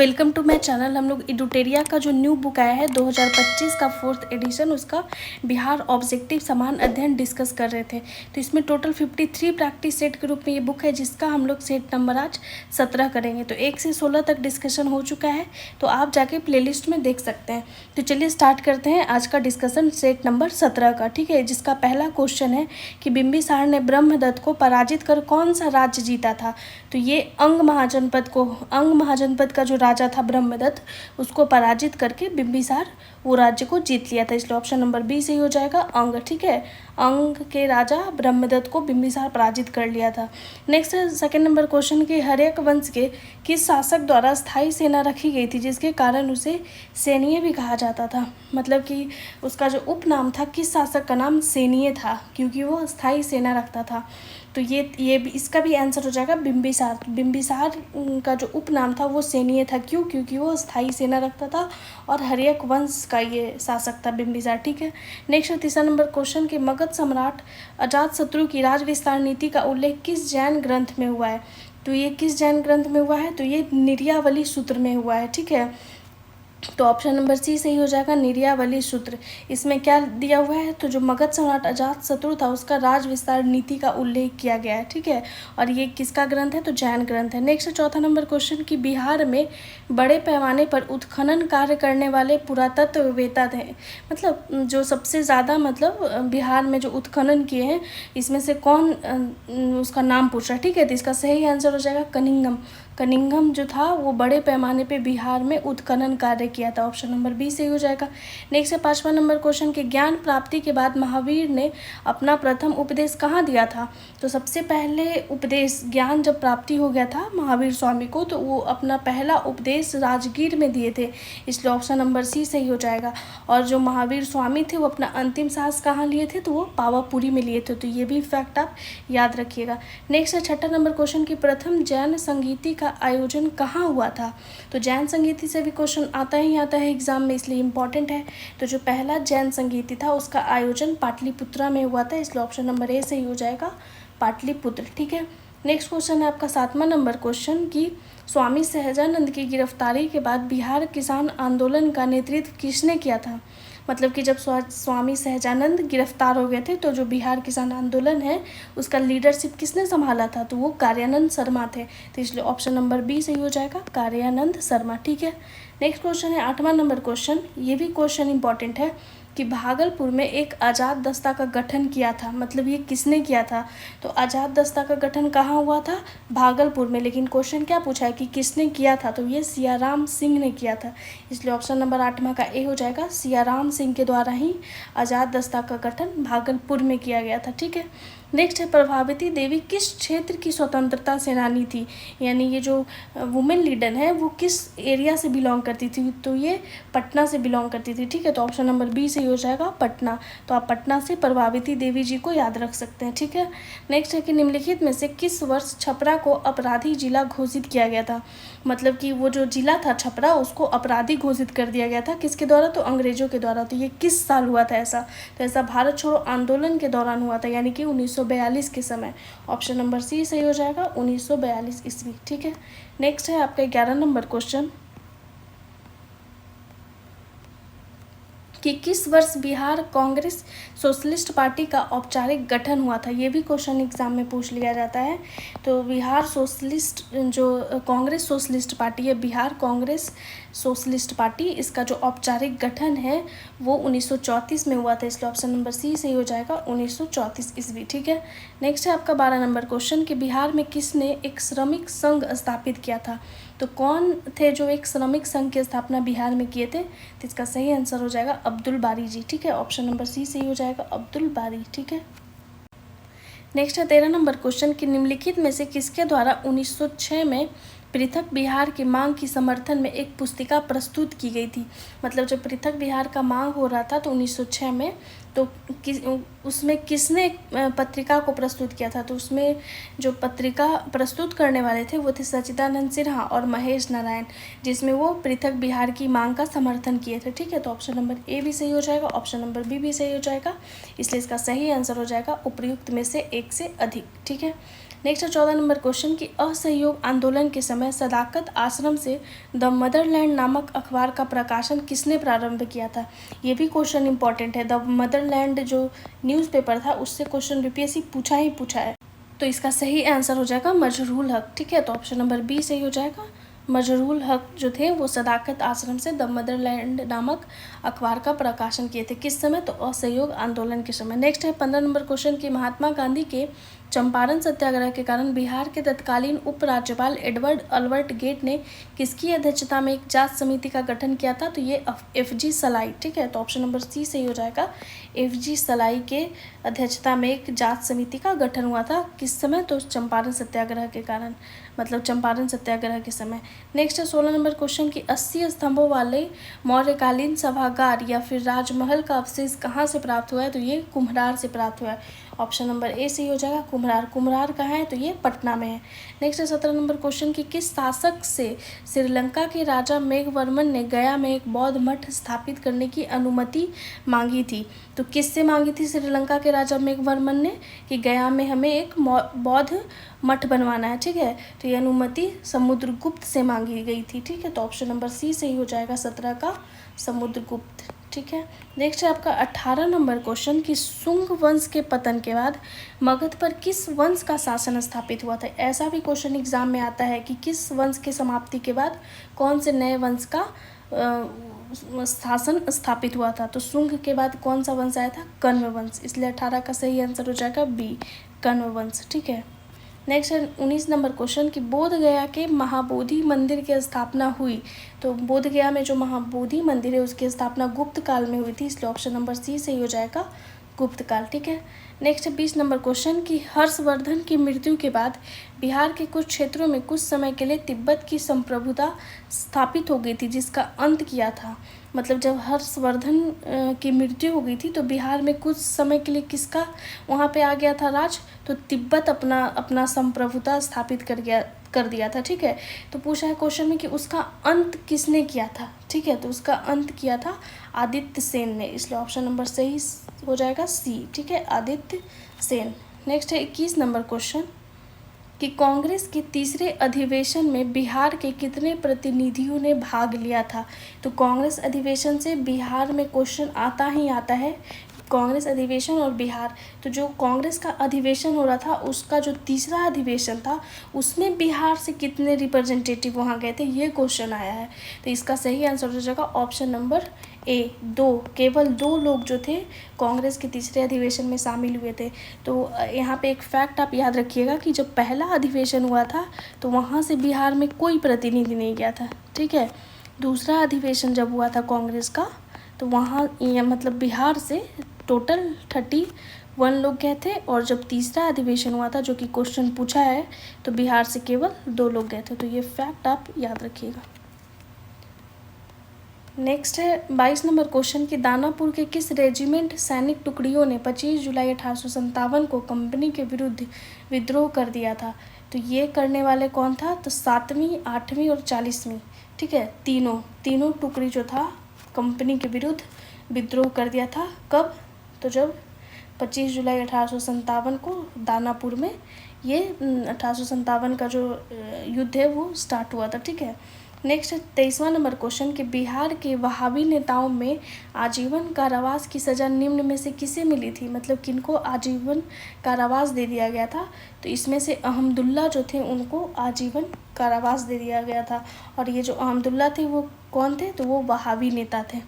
Welcome to my channel. हम लोग एडुटेरिया का जो न्यू बुक आया है 2025 का 4th एडिशन, उसका बिहार ऑब्जेक्टिव समान अध्ययन डिस्कस कर रहे थे। तो इसमें टोटल 53 प्रैक्टिस सेट के रूप में ये बुक है, जिसका हम लोग सेट नंबर आज 17 करेंगे। तो 1 से 16 तक डिस्कशन हो चुका है, तो आप जाके प्लेलिस्ट में देख सकते हैं। तो चलिए स्टार्ट करते हैं आज का डिस्कशन सेट नंबर 17 का। ठीक है, जिसका पहला क्वेश्चन है कि बिंबिसार ने ब्रह्मदत्त को पराजित कर कौन सा राज्य जीता था। तो ये अंग महाजनपद का जो राजा था ब्रह्मदत्त, उसको पराजित करके बिंबिसार वो राज्य को जीत लिया था। इसलिए ऑप्शन नंबर बी सही हो जाएगा, अंग। ठीक है, अंग के राजा ब्रह्मदत्त को बिंबिसार पराजित कर लिया था। नेक्स्ट है सेकंड नंबर क्वेश्चन कि हर्यक वंश के किस शासक द्वारा स्थायी सेना रखी गई थी, जिसके कारण उसे सैनीय भी कहा जाता था। मतलब कि उसका जो उपनाम था, किस शासक का नाम सैनीय था, क्योंकि वो स्थायी सेना रखता था। तो ये भी, इसका भी आंसर हो जाएगा बिंबिसार। बिंबिसार का जो उपनाम था वो सैनीय था, क्यों? क्योंकि वो स्थायी सेना रखता था और हर्यक वंश का ये शासक था बिंबिसार। ठीक है, नेक्स्ट तीसरा नंबर क्वेश्चन कि मगध सम्राट अजातशत्रु की राज विस्तार नीति का उल्लेख किस जैन ग्रंथ में हुआ है। तो ये किस जैन ग्रंथ में हुआ है? तो ये निर्यावली सूत्र में हुआ है। ठीक है, तो ऑप्शन नंबर सी सही हो जाएगा, निर्यावली सूत्र। इसमें क्या दिया हुआ है? तो जो मगध सम्राट अजातशत्रु था, उसका राज विस्तार नीति का उल्लेख किया गया है। ठीक है, और ये किसका ग्रंथ है? तो जैन ग्रंथ है। नेक्स्ट चौथा नंबर क्वेश्चन कि बिहार में बड़े पैमाने पर उत्खनन कार्य करने वाले पुरातत्ववेत्ता थे। मतलब जो सबसे ज़्यादा बिहार में जो उत्खनन किए हैं, इसमें से कौन उसका नाम पूछ रहा है। ठीक है, तो इसका सही आंसर हो जाएगा कनिंघम। कनिंघम जो था वो बड़े पैमाने पे बिहार में उत्खनन कार्य किया था। ऑप्शन नंबर बी सही हो जाएगा। नेक्स्ट है पांचवा नंबर क्वेश्चन कि ज्ञान प्राप्ति के बाद महावीर ने अपना प्रथम उपदेश कहाँ दिया था। तो सबसे पहले उपदेश, ज्ञान जब प्राप्ति हो गया था महावीर स्वामी को, तो वो अपना पहला उपदेश राजगीर में दिए थे। इसलिए ऑप्शन नंबर सी सही हो जाएगा। और जो महावीर स्वामी थे वो अपना अंतिम सांस कहाँ लिए थे? तो वो पावापुरी में लिए थे। तो ये भी फैक्ट आप याद रखिएगा। नेक्स्ट है छठा नंबर क्वेश्चन कि प्रथम जैन संगीति का आयोजन कहाँ हुआ था। तो जैन संगीति से भी क्वेश्चन आता ही आता है एग्जाम में, इसलिए इम्पॉर्टेंट है। तो जो पहला जैन संगीति था उसका आयोजन पाटलिपुत्रा में हुआ था। इसलिए ऑप्शन नंबर ए सही हो जाएगा, पाटलिपुत्र। ठीक है, नेक्स्ट क्वेश्चन है आपका सातवां नंबर क्वेश्चन कि स्वामी सहजानंद की गिरफ्तारी के बाद बिहार किसान आंदोलन का नेतृत्व किसने किया था। मतलब कि जब स्वामी सहजानंद गिरफ्तार हो गए थे, तो जो बिहार किसान आंदोलन है उसका लीडरशिप किसने संभाला था? तो वो कार्यानंद शर्मा थे। तो इसलिए ऑप्शन नंबर बी सही हो जाएगा, कार्यानंद शर्मा। ठीक है, नेक्स्ट क्वेश्चन है आठवां नंबर क्वेश्चन। ये भी क्वेश्चन इंपॉर्टेंट है कि भागलपुर में एक आज़ाद दस्ता का गठन किया था। मतलब ये किसने किया था? तो आज़ाद दस्ता का गठन कहाँ हुआ था? भागलपुर में। लेकिन क्वेश्चन क्या पूछा है कि किसने किया था? तो ये सियाराम सिंह ने किया था। इसलिए ऑप्शन नंबर 8वां का ए हो जाएगा, सियाराम सिंह के द्वारा ही आज़ाद दस्ता का गठन भागलपुर में किया गया था। ठीक है, नेक्स्ट है प्रभावती देवी किस क्षेत्र की स्वतंत्रता सेनानी थी। यानी ये जो वुमेन लीडर है वो किस एरिया से बिलोंग करती थी। तो ये पटना से बिलोंग करती थी। ठीक है, तो ऑप्शन नंबर बी सही हो जाएगा, पटना। तो आप पटना से प्रभावती देवी जी को याद रख सकते हैं। ठीक है, नेक्स्ट है कि निम्नलिखित में से किस वर्ष छपरा को अपराधी जिला घोषित किया गया था। मतलब कि वो जो जिला था छपरा, उसको अपराधी घोषित कर दिया गया था। किसके द्वारा? तो अंग्रेजों के द्वारा। तो ये किस साल हुआ था ऐसा? तो ऐसा भारत छोड़ो आंदोलन के दौरान हुआ था, यानी कि 1942 के समय। ऑप्शन नंबर सी सही हो जाएगा, 1942 ईस्वी। ठीक है, नेक्स्ट है आपका 11 नंबर क्वेश्चन कि किस वर्ष बिहार कांग्रेस सोशलिस्ट पार्टी का औपचारिक गठन हुआ था। ये भी क्वेश्चन एग्जाम में पूछ लिया जाता है। तो बिहार सोशलिस्ट, जो कांग्रेस सोशलिस्ट पार्टी है, बिहार कांग्रेस सोशलिस्ट पार्टी, इसका जो औपचारिक गठन है वो 1934 में हुआ था। इसलिए ऑप्शन नंबर सी सही हो जाएगा, 1934 ईस्वी। ठीक है, नेक्स्ट है आपका 12 नंबर क्वेश्चन कि बिहार में किसने एक श्रमिक संघ स्थापित किया था। तो कौन थे जो एक श्रमिक संघ की स्थापना बिहार में किए थे? तो इसका सही आंसर हो जाएगा अब्दुल बारी जी। ठीक है, ऑप्शन नंबर सी सही हो जाएगा, अब्दुल बारी। ठीक है, नेक्स्ट है 13 नंबर क्वेश्चन कि निम्नलिखित में से किसके द्वारा 1906 में पृथक बिहार की मांग की समर्थन में एक पुस्तिका प्रस्तुत की गई थी। मतलब जब पृथक बिहार का मांग हो रहा था तो 1906 में, तो उसमें किसने पत्रिका को प्रस्तुत किया था। तो उसमें जो पत्रिका प्रस्तुत करने वाले थे वो थे सच्चिदानंद सिन्हा और महेश नारायण, जिसमें वो पृथक बिहार की मांग का समर्थन किए थे। ठीक है, तो ऑप्शन नंबर ए भी सही हो जाएगा, ऑप्शन नंबर बी भी सही हो जाएगा। इसलिए इसका सही आंसर हो जाएगा उपर्युक्त में से एक से अधिक। ठीक है, नेक्स्ट है 14 नंबर क्वेश्चन कि असहयोग आंदोलन के समय सदाकत आश्रम से द मदरलैंड नामक अखबार का प्रकाशन किसने प्रारंभ किया था। ये भी क्वेश्चन इंपॉर्टेंट है। द मदरलैंड जो न्यूज़पेपर था उससे क्वेश्चन यूपीएससी पूछा है। तो इसका सही आंसर हो जाएगा मजरूल हक। ठीक है, तो ऑप्शन नंबर बी सही हो जाएगा। मजरूल हक जो थे वो सदाकत आश्रम से द मदरलैंड नामक अखबार का प्रकाशन किए थे। किस समय, तो असहयोग आंदोलन के समय। नेक्स्ट है 15 नंबर क्वेश्चन कि महात्मा गांधी के चंपारण सत्याग्रह के कारण बिहार के तत्कालीन उपराज्यपाल एडवर्ड अल्बर्ट गेट ने किसकी अध्यक्षता में एक जांच समिति का गठन किया था। तो ये एफ.जी. सलाई। ठीक है, तो ऑप्शन नंबर सी सही हो जाएगा। एफ.जी. सलाई के अध्यक्षता में एक जांच समिति का गठन हुआ था। किस समय, तो चंपारण सत्याग्रह के कारण, मतलब चंपारण सत्याग्रह के समय। नेक्स्ट है 16 नंबर क्वेश्चन कि 80 स्तंभों वाले मौर्यकालीन सभागार या फिर राजमहल का अवशेष कहाँ से प्राप्त हुआ है। तो ये कुम्हरार से प्राप्त हुआ है। ऑप्शन नंबर ए सही हो जाएगा, कुम्हरार। कुम्हरार कहाँ है, तो ये पटना में है। नेक्स्ट है 17 नंबर क्वेश्चन कि किस शासक से श्रीलंका के राजा मेघवर्मन ने गया में एक बौद्ध मठ स्थापित करने की अनुमति मांगी थी। तो किससे मांगी थी श्रीलंका के राजा मेघवर्मन ने कि गया में हमें एक बौद्ध मठ बनवाना है। ठीक है, तो ये अनुमति समुद्रगुप्त से मांगी गई थी। ठीक है, तो ऑप्शन नंबर सी सही हो जाएगा 17 का, समुद्रगुप्त। ठीक है, नेक्स्ट है आपका 18 नंबर क्वेश्चन कि शुंग वंश के पतन के बाद मगध पर किस वंश का शासन स्थापित हुआ था। ऐसा भी क्वेश्चन एग्जाम में आता है कि किस वंश के समाप्ति के बाद कौन से नए वंश का शासन स्थापित हुआ था। तो शुंग के बाद कौन सा वंश आया था, कण्व वंश। इसलिए 18 का सही आंसर हो जाएगा बी, कण्व वंश। ठीक है, नेक्स्ट है 19 नंबर क्वेश्चन कि बोध गया के महाबोधि मंदिर की स्थापना हुई। तो बोध गया में जो महाबोधि मंदिर है उसकी स्थापना गुप्त काल में हुई थी। इसलिए ऑप्शन नंबर सी सही हो जाएगा, गुप्त काल। ठीक है, नेक्स्ट 20 नंबर क्वेश्चन कि हर्षवर्धन की मृत्यु के बाद बिहार के कुछ क्षेत्रों में कुछ समय के लिए तिब्बत की संप्रभुता स्थापित हो गई थी, जिसका अंत किया था। मतलब जब हर्षवर्धन की मृत्यु हो गई थी तो बिहार में कुछ समय के लिए किसका वहाँ पे आ गया था राज, तो तिब्बत अपना संप्रभुता स्थापित कर दिया था। ठीक है, तो पूछा है क्वेश्चन में कि उसका अंत किसने किया था। ठीक है, तो उसका अंत किया था आदित्य सेन ने। इसलिए ऑप्शन नंबर सही हो जाएगा सी। ठीक है, आदित्य सेन। नेक्स्ट है 21 नंबर क्वेश्चन कि कांग्रेस के तीसरे अधिवेशन में बिहार के कितने प्रतिनिधियों ने भाग लिया था। तो कांग्रेस अधिवेशन से बिहार में क्वेश्चन आता ही आता है। कांग्रेस अधिवेशन और बिहार, तो जो कांग्रेस का अधिवेशन हो रहा था उसका जो तीसरा अधिवेशन था उसमें बिहार से कितने रिप्रेजेंटेटिव वहाँ गए थे, ये क्वेश्चन आया है। तो इसका सही आंसर हो जाएगा ऑप्शन नंबर ए, 2। केवल 2 लोग जो थे कांग्रेस के तीसरे अधिवेशन में शामिल हुए थे। तो यहाँ पे एक फैक्ट आप याद रखिएगा कि जब पहला अधिवेशन हुआ था तो वहाँ से बिहार में कोई प्रतिनिधि नहीं गया था। ठीक है, दूसरा अधिवेशन जब हुआ था कांग्रेस का तो वहाँ मतलब बिहार से टोटल 31 लोग गए थे, और जब तीसरा अधिवेशन हुआ था जो कि क्वेश्चन पूछा है तो बिहार से केवल 2 लोग गए थे। तो ये फैक्ट आप याद रखिएगा। नेक्स्ट है 22 नंबर क्वेश्चन कि दानापुर के किस रेजिमेंट सैनिक टुकड़ियों ने 25 जुलाई 1857 को कंपनी के विरुद्ध विद्रोह कर दिया था। तो ये करने वाले कौन था, तो 7वीं, 8वीं और 40वीं। ठीक है, तीनों टुकड़ी जो था कंपनी के विरुद्ध विद्रोह कर दिया था। कब, तो जब 25 जुलाई 1857 को दानापुर में ये 1857 का जो युद्ध है वो स्टार्ट हुआ था। ठीक है, नेक्स्ट 23वां नंबर क्वेश्चन कि बिहार के वहाबी नेताओं में आजीवन कारावास की सज़ा निम्न में से किसे मिली थी। मतलब किनको आजीवन कारावास दे दिया गया था। तो इसमें से अहमदुल्ला जो थे उनको आजीवन कारावास दे दिया गया था। और ये जो अहमदुल्ला थे वो कौन थे, तो वो वहाबी नेता थे।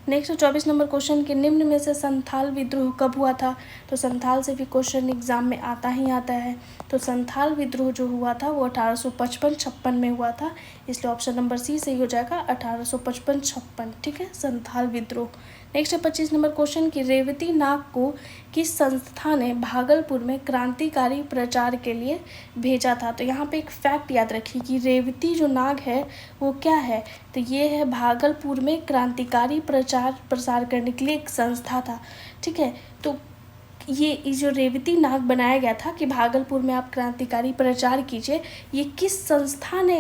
नेक्स्ट 24 नंबर क्वेश्चन के निम्न में से संथाल विद्रोह कब हुआ था। तो संथाल से भी क्वेश्चन एग्जाम में आता ही आता है। तो संथाल विद्रोह जो हुआ था वो 1855-56 में हुआ था। इसलिए ऑप्शन नंबर सी सही हो जाएगा, 1855-56। ठीक है, संथाल विद्रोह। नेक्स्ट है 25 नंबर क्वेश्चन कि रेवती नाग को किस संस्था ने भागलपुर में क्रांतिकारी प्रचार के लिए भेजा था। तो यहाँ पे एक फैक्ट याद रखिए कि रेवती जो नाग है वो क्या है, तो ये है भागलपुर में क्रांतिकारी प्रचार प्रसार करने के लिए एक संस्था था। ठीक है, तो ये जो रेवती नाग बनाया गया था कि भागलपुर में आप क्रांतिकारी प्रचार कीजिए, ये किस संस्था ने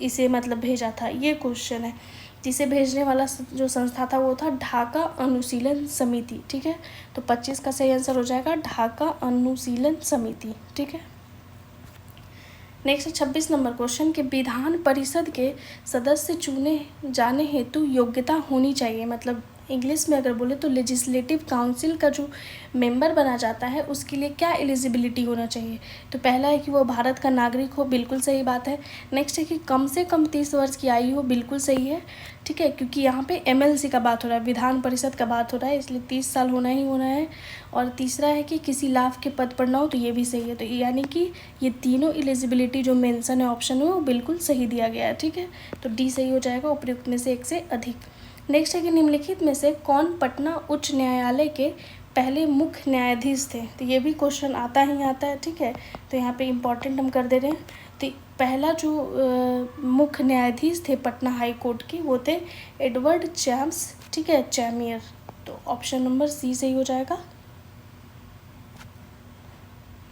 इसे मतलब भेजा था, ये क्वेश्चन है। जिसे भेजने वाला जो संस्था था वो था ढाका अनुशीलन समिति। ठीक है, तो 25 का सही आंसर हो जाएगा ढाका अनुशीलन समिति। ठीक है, नेक्स्ट 26 नंबर क्वेश्चन कि विधान परिषद के सदस्य चुने जाने हेतु योग्यता होनी चाहिए, मतलब इंग्लिश में अगर बोले तो लेजिस्लेटिव काउंसिल का जो मेंबर बना जाता है उसके लिए क्या एलिजिबिलिटी होना चाहिए। तो पहला है कि वो भारत का नागरिक हो, बिल्कुल सही बात है। नेक्स्ट है कि कम से कम 30 वर्ष की आयु हो, बिल्कुल सही है, ठीक है, क्योंकि यहाँ पे एमएलसी का बात हो रहा है, विधान परिषद का बात हो रहा है, इसलिए 30 साल होना ही होना है। और तीसरा है कि किसी लाभ के पद पर ना हो, तो ये भी सही है। तो यानी कि ये तीनों एलिजिबिलिटी जो मेंशन है ऑप्शन में वो बिल्कुल सही दिया गया है, ठीक है। तो डी सही हो जाएगा, उपयुक्त में से एक से अधिक। नेक्स्ट है कि निम्नलिखित में से कौन पटना उच्च न्यायालय के पहले मुख्य न्यायाधीश थे। तो ये भी क्वेश्चन आता ही आता है, ठीक है। तो यहाँ पे इम्पॉर्टेंट हम कर दे रहे हैं। तो पहला जो मुख्य न्यायाधीश थे पटना हाई कोर्ट के वो थे एडवर्ड चैम्स, ठीक है, चैमियर। तो ऑप्शन नंबर सी सही हो जाएगा।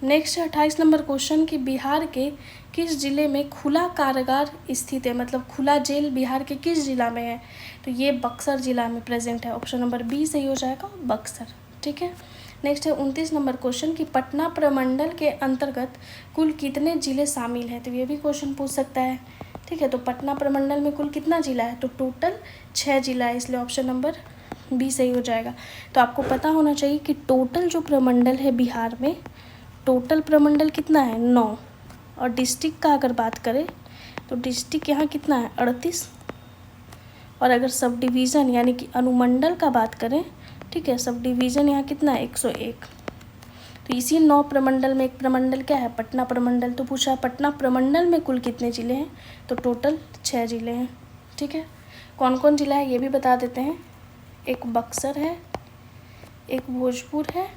नेक्स्ट 28 नंबर क्वेश्चन कि बिहार के किस जिले में खुला कारागार स्थित है, मतलब खुला जेल बिहार के किस जिला में है। तो ये बक्सर जिला में प्रेजेंट है, ऑप्शन नंबर बी सही हो जाएगा, बक्सर, ठीक है। नेक्स्ट है 29 नंबर क्वेश्चन कि पटना प्रमंडल के अंतर्गत कुल कितने जिले शामिल हैं। तो ये भी क्वेश्चन पूछ सकता है, ठीक है। तो पटना प्रमंडल में कुल कितना जिला है, तो टोटल 6 जिला है, इसलिए ऑप्शन नंबर बी सही हो जाएगा। तो आपको पता होना चाहिए कि टोटल जो प्रमंडल है बिहार में, टोटल प्रमंडल कितना है, 9। और डिस्ट्रिक्ट का अगर बात करें तो डिस्ट्रिक्ट यहाँ कितना है, 38। और अगर सब डिवीज़न यानी कि अनुमंडल का बात करें, ठीक है, सब डिवीज़न यहाँ कितना है, 101। तो इसी 9 प्रमंडल में एक प्रमंडल क्या है, पटना प्रमंडल। तो पूछा है पटना प्रमंडल में कुल कितने ज़िले हैं, तो टोटल 6 ज़िले हैं, ठीक है। कौन कौन ज़िला है ये भी बता देते हैं। एक बक्सर है, एक भोजपुर है,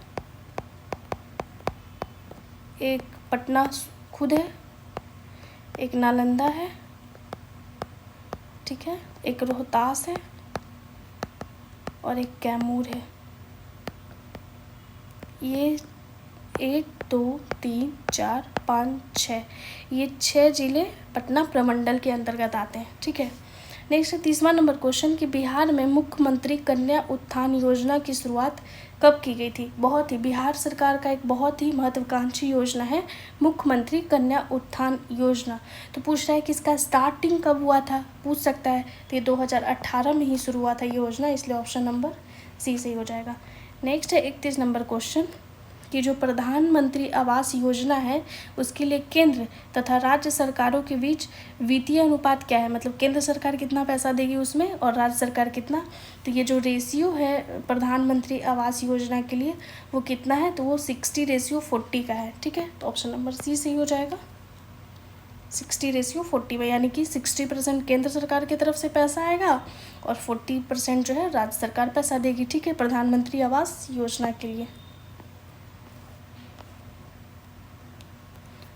एक पटना खुद है, एक नालंदा है, ठीक है, एक रोहतास है और एक कैमूर है। ये 1 2 3 4 5 6 ये 6 ज़िले पटना प्रमंडल के अंतर्गत आते हैं, ठीक है। नेक्स्ट 30वां नंबर क्वेश्चन कि बिहार में मुख्यमंत्री कन्या उत्थान योजना की शुरुआत कब की गई थी। बहुत ही बिहार सरकार का एक बहुत ही महत्वाकांक्षी योजना है मुख्यमंत्री कन्या उत्थान योजना। तो पूछ रहा है कि इसका स्टार्टिंग कब हुआ था, पूछ सकता है। तो ये 2018 में ही शुरू हुआ था ये योजना, इसलिए ऑप्शन नंबर सी सही हो जाएगा। नेक्स्ट है 31 नंबर क्वेश्चन कि जो प्रधानमंत्री आवास योजना है उसके लिए केंद्र तथा राज्य सरकारों के बीच वित्तीय अनुपात क्या है, मतलब केंद्र सरकार कितना पैसा देगी उसमें और राज्य सरकार कितना। तो ये जो रेशियो है प्रधानमंत्री आवास योजना के लिए वो कितना है, तो वो 60:40 का है, ठीक है। तो ऑप्शन नंबर सी सही हो जाएगा, 60:40 में, यानी कि 60% केंद्र सरकार की तरफ से पैसा आएगा और 40% जो है राज्य सरकार पैसा देगी, ठीक है, प्रधानमंत्री आवास योजना के लिए।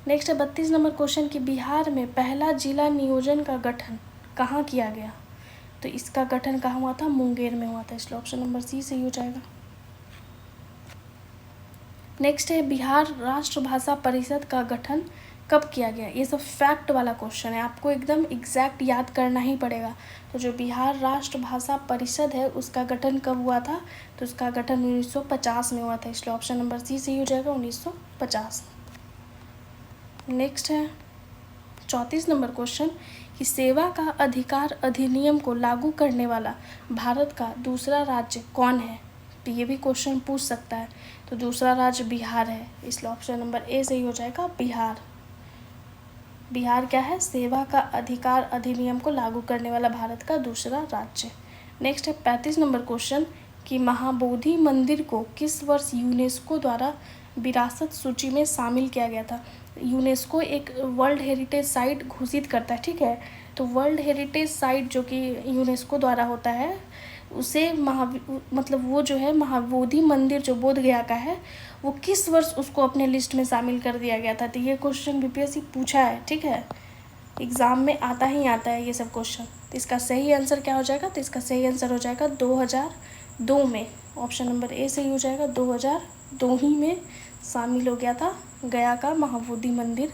नेक्स्ट है 32 नंबर क्वेश्चन कि बिहार में पहला जिला नियोजन का गठन कहाँ किया गया। तो इसका गठन कहाँ हुआ था, मुंगेर में हुआ था, इसलिए ऑप्शन नंबर सी सही हो जाएगा। नेक्स्ट है बिहार राष्ट्रभाषा परिषद का गठन कब किया गया। ये सब फैक्ट वाला क्वेश्चन है, आपको एकदम एग्जैक्ट याद करना ही पड़ेगा। तो जो बिहार राष्ट्रभाषा परिषद है उसका गठन कब हुआ था, तो उसका गठन 1950 में हुआ था, इसलिए ऑप्शन नंबर सी सही हो जाएगा, 1950। नेक्स्ट है 34 नंबर क्वेश्चन कि सेवा का अधिकार अधिनियम को लागू करने वाला भारत का दूसरा राज्य कौन है। तो ये भी क्वेश्चन पूछ सकता है। तो दूसरा राज्य बिहार है, इसलिए ऑप्शन नंबर ए सही हो जाएगा, बिहार। बिहार क्या है, सेवा का अधिकार अधिनियम को लागू करने वाला भारत का दूसरा राज्य। नेक्स्ट है 35 नंबर क्वेश्चन कि महाबोधि मंदिर को किस वर्ष यूनेस्को द्वारा विरासत सूची में शामिल किया गया था। यूनेस्को एक वर्ल्ड हेरिटेज साइट घोषित करता है, ठीक है। तो वर्ल्ड हेरिटेज साइट जो कि यूनेस्को द्वारा होता है उसे मतलब वो जो है महाबोधि मंदिर जो बोध गया का है वो किस वर्ष उसको अपने लिस्ट में शामिल कर दिया गया था। तो ये क्वेश्चन बीपीएससी पूछा है, ठीक है, एग्ज़ाम में आता ही आता है ये सब क्वेश्चन। तो इसका सही आंसर क्या हो जाएगा, तो इसका सही आंसर हो जाएगा 2002 में, ऑप्शन नंबर ए सही हो जाएगा, 2002 ही में शामिल हो गया था गया का महाबोधि मंदिर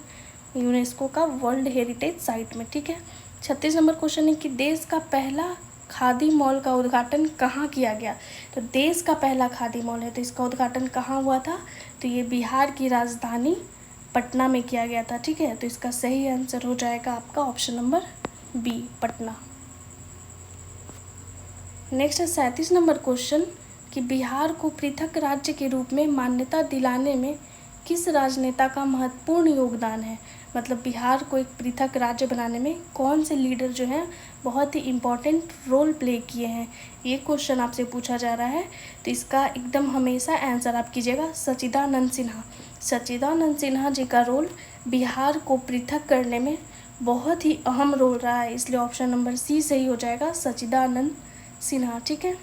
यूनेस्को का वर्ल्ड हेरिटेज साइट में, ठीक है। 36 नंबर क्वेश्चन है कि देश का पहला खादी मॉल का उद्घाटन कहाँ किया गया। तो देश का पहला खादी मॉल है तो इसका उद्घाटन कहाँ हुआ था, तो ये बिहार की राजधानी पटना में किया गया था। ठीक है, तो इसका सही आंसर हो जाएगा आपका option number B, Patna. Next है 37 नंबर क्वेश्चन कि बिहार को पृथक राज्य के रूप में मान्यता दिलाने में किस राजनेता का महत्वपूर्ण योगदान है। मतलब बिहार को एक पृथक राज्य बनाने में कौन से लीडर जो हैं बहुत ही इम्पॉर्टेंट रोल प्ले किए हैं, ये क्वेश्चन आपसे पूछा जा रहा है। तो इसका एकदम हमेशा आंसर आप कीजिएगा सच्चिदानंद सिन्हा। सच्चिदानंद सिन्हा जी का रोल बिहार को पृथक करने में बहुत ही अहम रोल रहा है, इसलिए ऑप्शन नंबर सी सही हो जाएगा, सच्चिदानंद सिन्हा। ठीक है,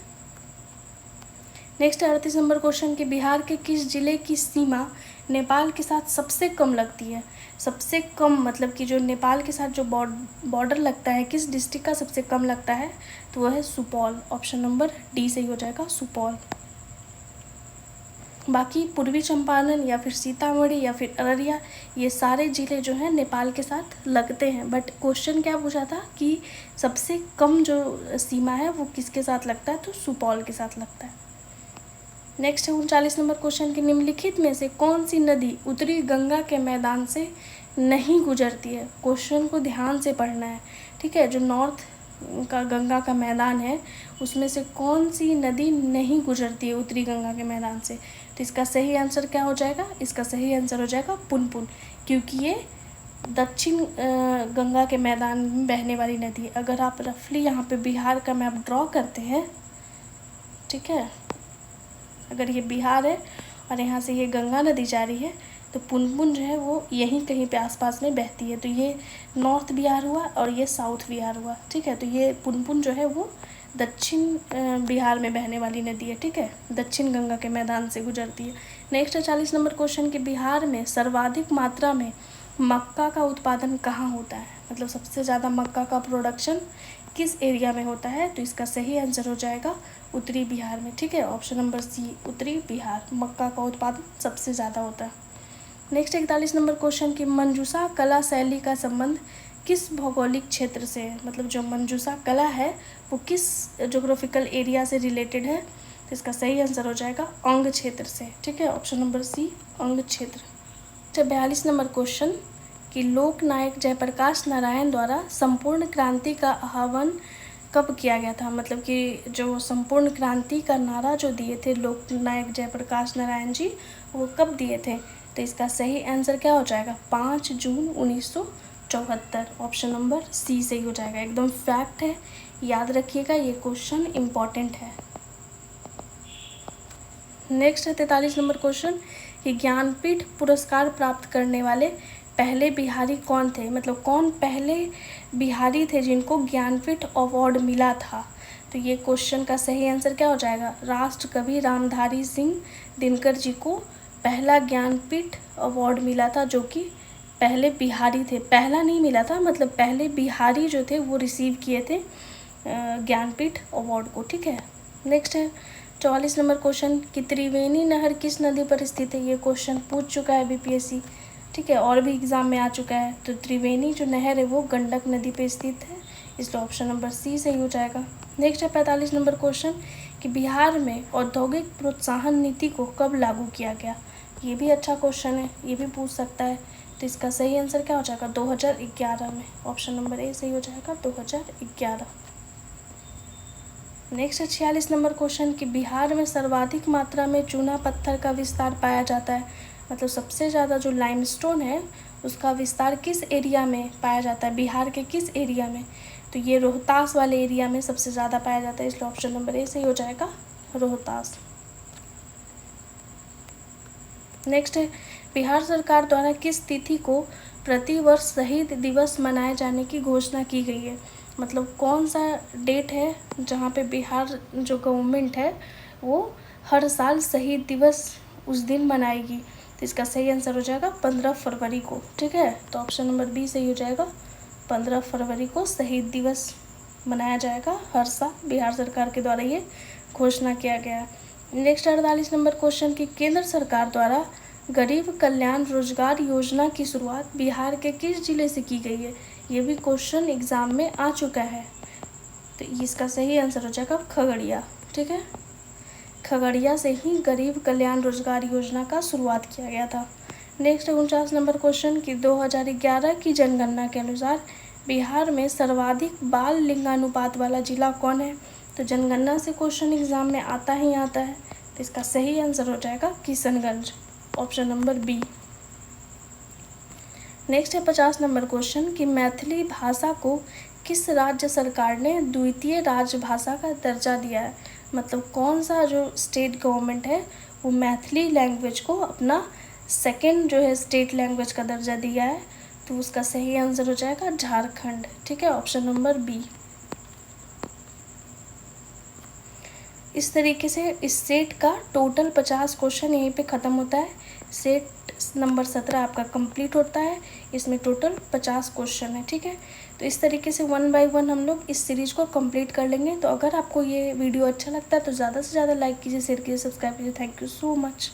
नेक्स्ट 38 नंबर क्वेश्चन कि बिहार के किस जिले की सीमा नेपाल के साथ सबसे कम लगती है। सबसे कम मतलब कि जो नेपाल के साथ जो बॉर्डर लगता है, किस डिस्ट्रिक्ट का सबसे कम लगता है, तो वह है सुपौल। ऑप्शन नंबर डी सही हो जाएगा, सुपौल। बाकी पूर्वी चंपारण या फिर सीतामढ़ी या फिर अररिया, ये सारे ज़िले जो हैं नेपाल के साथ लगते हैं, बट क्वेश्चन क्या पूछा था कि सबसे कम जो सीमा है वो किसके साथ लगता है, तो सुपौल के साथ लगता है। नेक्स्ट है 39 नंबर क्वेश्चन कि निम्नलिखित में से कौन सी नदी उत्तरी गंगा के मैदान से नहीं गुजरती है। क्वेश्चन को ध्यान से पढ़ना है। ठीक है, जो नॉर्थ का गंगा का मैदान है उसमें से कौन सी नदी नहीं गुजरती है उत्तरी गंगा के मैदान से, तो इसका सही आंसर क्या हो जाएगा, इसका सही आंसर हो जाएगा पुनपुन, क्योंकि ये दक्षिण गंगा के मैदान में बहने वाली नदी है। अगर आप रफली यहाँ पे बिहार का मैप ड्रॉ करते हैं, ठीक है, अगर ये बिहार है और यहाँ से ये गंगा नदी जा रही है, तो पुनपुन जो है वो यहीं कहीं पे आसपास में बहती है। तो ये नॉर्थ बिहार हुआ और ये साउथ बिहार हुआ। ठीक है, तो ये पुनपुन जो है वो दक्षिण बिहार में बहने वाली नदी है। ठीक है, दक्षिण गंगा के मैदान से गुजरती है। नेक्स्ट है 40 नंबर क्वेश्चन कि बिहार में सर्वाधिक मात्रा में मक्का का उत्पादन कहाँ होता है। मतलब सबसे ज़्यादा मक्का का प्रोडक्शन किस एरिया में होता है, तो इसका सही आंसर हो जाएगा उत्तरी बिहार में। ठीक है, ऑप्शन नंबर सी, उत्तरी बिहार, मक्का का उत्पादन सबसे ज़्यादा होता है। नेक्स्ट 41 नंबर क्वेश्चन कि मंजूषा कला शैली का संबंध किस भौगोलिक क्षेत्र से है। मतलब जो मंजूषा कला है वो किस ज्योग्राफिकल एरिया से रिलेटेड है, तो इसका सही आंसर हो जाएगा अंग क्षेत्र से। ठीक है, ऑप्शन नंबर सी, अंग क्षेत्र। 42 नंबर क्वेश्चन कि लोक नायक जयप्रकाश नारायण द्वारा संपूर्ण क्रांति का आह्वान कब किया गया था। मतलब कि जो संपूर्ण क्रांति का नारा जो दिए थे लोक नायक जयप्रकाश नारायण जी, वो कब दिए थे, तो इसका सही आंसर क्या हो जाएगा, 5 जून 1974। ऑप्शन नंबर सी सही हो जाएगा, एकदम फैक्ट है, याद रखिएगा, ये क्वेश्चन इम्पॉर्टेंट है। नेक्स्ट है 43 नंबर क्वेश्चन कि ज्ञानपीठ पुरस्कार प्राप्त करने वाले पहले बिहारी कौन थे। मतलब कौन पहले बिहारी थे जिनको ज्ञानपीठ अवार्ड मिला था, तो ये क्वेश्चन का सही आंसर क्या हो जाएगा, राष्ट्र कवि रामधारी सिंह दिनकर जी को पहला ज्ञानपीठ अवार्ड मिला था, जो कि पहले बिहारी थे। पहला नहीं मिला था, मतलब पहले बिहारी जो थे वो रिसीव किए थे ज्ञानपीठ अवार्ड को। ठीक है, नेक्स्ट है 44 नंबर क्वेश्चन कि त्रिवेणी नहर किस नदी पर स्थित है। ये क्वेश्चन पूछ चुका है बीपीएससी, ठीक है, और भी एग्जाम में आ चुका है। तो त्रिवेणी जो नहर है वो गंडक नदी पर स्थित है, इसलिए ऑप्शन नंबर सी सही हो जाएगा। नेक्स्ट है 45 नंबर क्वेश्चन कि बिहार में औद्योगिक प्रोत्साहन नीति को कब लागू किया गया। ये भी अच्छा क्वेश्चन है, ये भी पूछ सकता है, तो इसका सही आंसर क्या हो जाएगा, 2011 में। ऑप्शन नंबर ए सही हो जाएगा, 2011। नेक्स्ट है 46 नंबर क्वेश्चन कि बिहार में सर्वाधिक मात्रा में चूना पत्थर का विस्तार पाया जाता है। मतलब सबसे ज़्यादा जो लाइमस्टोन है उसका विस्तार किस एरिया में पाया जाता है, बिहार के किस एरिया में, तो ये रोहतास वाले एरिया में सबसे ज़्यादा पाया जाता है, इसलिए ऑप्शन नंबर ए सही हो जाएगा, रोहतास। नेक्स्ट है बिहार सरकार द्वारा किस तिथि को प्रतिवर्ष शहीद दिवस मनाए जाने की घोषणा की गई है। मतलब कौन सा डेट है जहाँ पे बिहार जो गवर्नमेंट है वो हर साल शहीद दिवस उस दिन मनाएगी, तो इसका सही आंसर हो जाएगा 15 फरवरी को। ठीक है, तो ऑप्शन नंबर बी सही हो जाएगा, 15 फरवरी को शहीद दिवस मनाया जाएगा हर साल, बिहार सरकार के द्वारा ये घोषणा किया गया है। नेक्स्ट 48 नंबर क्वेश्चन कि केंद्र सरकार द्वारा गरीब कल्याण रोजगार योजना की शुरुआत बिहार के किस जिले से की गई है। ये भी क्वेश्चन एग्जाम में आ चुका है, तो इसका सही आंसर हो जाएगा खगड़िया। ठीक है, खगड़िया से ही गरीब कल्याण रोजगार योजना का शुरुआत किया गया था। नेक्स्ट 49 नंबर क्वेश्चन कि 2011 की जनगणना के अनुसार बिहार में सर्वाधिक बाल लिंगानुपात वाला जिला कौन है। तो जनगणना से क्वेश्चन एग्जाम में आता ही आता है, तो इसका सही आंसर हो जाएगा Kishanganj, option number B. Next है 50 नंबर क्वेश्चन कि मैथिली भाषा को किस राज्य सरकार ने द्वितीय राजभाषा का दर्जा दिया है। मतलब कौन सा जो स्टेट गवर्नमेंट है वो मैथिली लैंग्वेज को अपना सेकेंड जो है स्टेट लैंग्वेज का दर्जा दिया है। तो उसका सही आंसर हो जाएगा झारखंड, ठीक है, ऑप्शन नंबर बी। इस तरीके से इस सेट का टोटल 50 क्वेश्चन यहीं पे ख़त्म होता है। सेट नंबर 17 आपका कंप्लीट होता है। इसमें टोटल 50 क्वेश्चन है, ठीक है। तो इस तरीके से 1 बाय 1 हम लोग इस सीरीज़ को कंप्लीट कर लेंगे। तो अगर आपको ये वीडियो अच्छा लगता है तो ज़्यादा से ज़्यादा लाइक कीजिए, शेयर कीजिए, सब्सक्राइब कीजिए। Thank you so much.